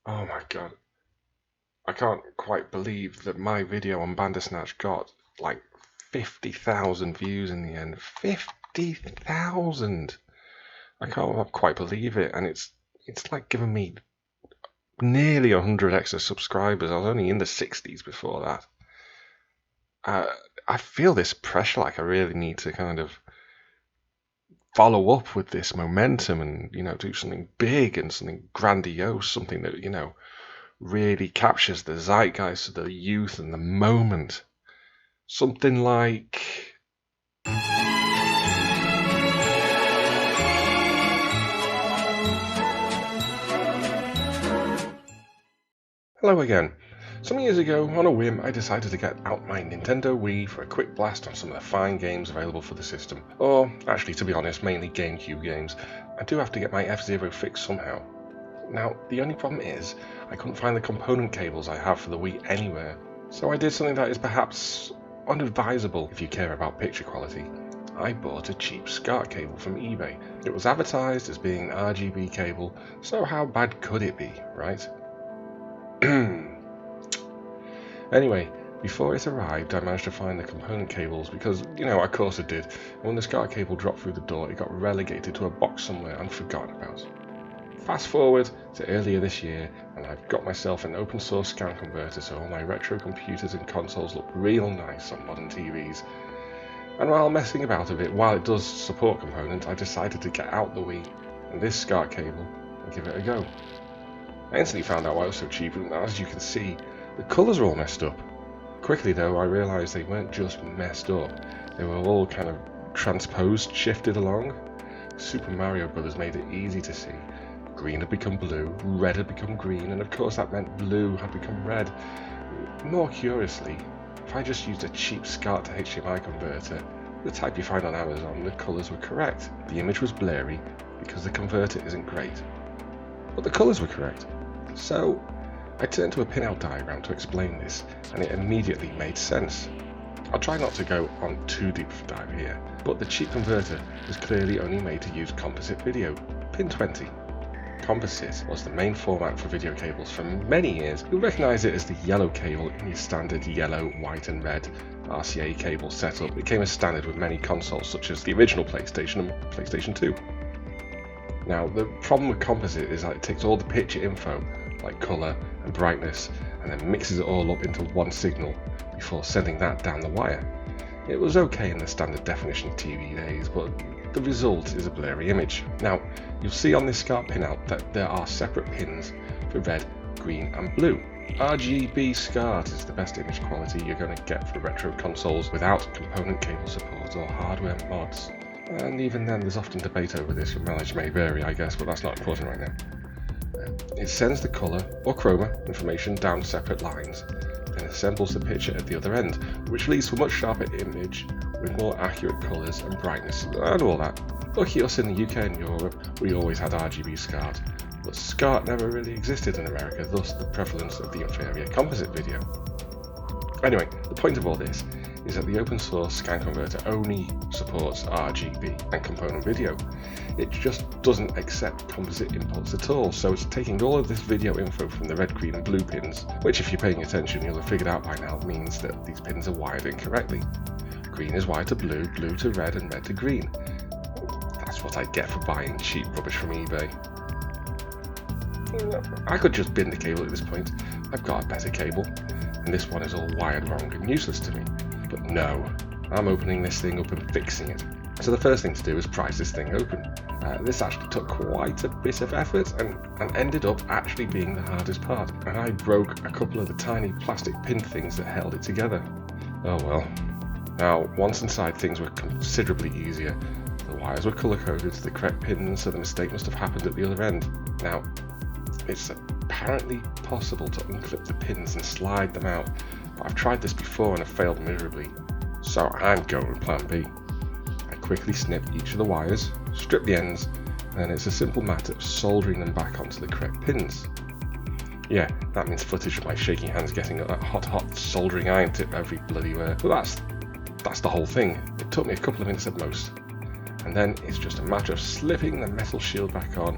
Oh my god. I can't quite believe that my video on Bandersnatch got like 50,000 views in the end. 50,000! I can't quite believe it, and it's like giving me nearly 100 extra subscribers. I was only in the 60s before that. I feel this pressure, like I really need to kind of follow up with this momentum and, do something big and something grandiose, something that, really captures the zeitgeist of the youth and the moment. Something like... Hello again. Some years ago, on a whim, I decided to get out my Nintendo Wii for a quick blast on some of the fine games available for the system. Or, actually, to be honest, mainly GameCube games. I do have to get my F-Zero fixed somehow. Now, the only problem is, I couldn't find the component cables I have for the Wii anywhere. So I did something that is perhaps unadvisable if you care about picture quality. I bought a cheap SCART cable from eBay. It was advertised as being an RGB cable, so how bad could it be, right? Anyway, before it arrived, I managed to find the component cables because, of course I did. And when the SCART cable dropped through the door, it got relegated to a box somewhere and forgotten about. Fast forward to earlier this year, and I've got myself an open source scan converter so all my retro computers and consoles look real nice on modern TVs. And while messing about a bit, while it does support components, I decided to get out the Wii and this SCART cable and give it a go. I instantly found out why it was so cheap, and as you can see, the colours are all messed up. Quickly though, I realised they weren't just messed up, they were all kind of transposed, shifted along. Super Mario Bros. Made it easy to see. Green had become blue, red had become green, and of course that meant blue had become red. More curiously, if I just used a cheap SCART to HDMI converter, the type you find on Amazon, the colours were correct. The image was blurry because the converter isn't great, but the colours were correct. So I turned to a pinout diagram to explain this, and it immediately made sense. I'll try not to go on too deep of a dive here, but the cheap converter was clearly only made to use composite video, pin 20. Composite was the main format for video cables for many years. You'll recognise it as the yellow cable in your standard yellow, white and red RCA cable setup. It became a standard with many consoles such as the original PlayStation and PlayStation 2. Now, the problem with composite is that it takes all the picture info, like colour and brightness, and then mixes it all up into one signal before sending that down the wire. It was okay in the standard definition TV days, but the result is a blurry image. Now, you'll see on this SCART pinout that there are separate pins for red, green and blue. RGB SCART is the best image quality you're going to get for retro consoles without component cable support or hardware mods. And even then, there's often debate over this, your mileage may vary, I guess, but that's not important right now. It sends the colour or chroma information down separate lines, then assembles the picture at the other end, which leads to a much sharper image with more accurate colours and brightness and all that. Lucky us in the UK and Europe, we always had RGB SCART, but SCART never really existed in America, thus the prevalence of the inferior composite video. Anyway, the point of all this is that the open source scan converter only supports RGB and component video. It just doesn't accept composite inputs at all, so it's taking all of this video info from the red, green and blue pins, which if you're paying attention you'll have figured out by now means that these pins are wired incorrectly. Green is wired to blue, blue to red and red to green. That's what I get for buying cheap rubbish from eBay. I could just bin the cable at this point. I've got a better cable, and this one is all wired wrong and useless to me. But no, I'm opening this thing up and fixing it. So the first thing to do is prise this thing open. This actually took quite a bit of effort and ended up actually being the hardest part. And I broke a couple of the tiny plastic pin things that held it together. Oh well. Now, once inside, things were considerably easier. The wires were colour-coded to the correct pins, so the mistake must have happened at the other end. Now, it's apparently possible to unclip the pins and slide them out, but I've tried this before and have failed miserably, so I'm going with plan B. I quickly snip each of the wires, strip the ends, and it's a simple matter of soldering them back onto the correct pins. Yeah, that means footage of my shaking hands getting at that hot soldering iron tip every bloody where, but that's the whole thing. It took me a couple of minutes at most, and then it's just a matter of slipping the metal shield back on,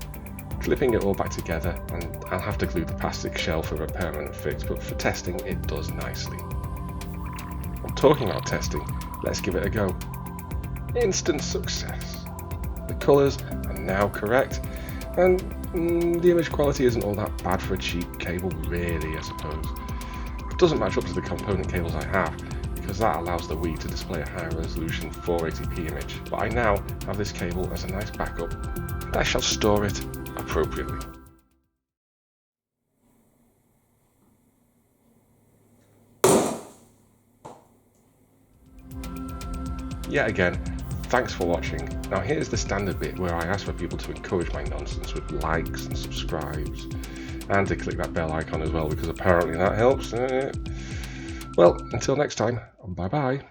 Clipping it all back together, and I'll have to glue the plastic shell for a permanent fix, but for testing it does nicely. I'm talking about testing, let's give it a go. Instant success. The colours are now correct, and the image quality isn't all that bad for a cheap cable really, I suppose. It doesn't match up to the component cables I have, because that allows the Wii to display a higher resolution 480p image, but I now have this cable as a nice backup, and I shall store it appropriately. Yet again, thanks for watching. Now here's the standard bit where I ask for people to encourage my nonsense with likes and subscribes, and to click that bell icon as well, because apparently that helps. Well, until next time, bye bye.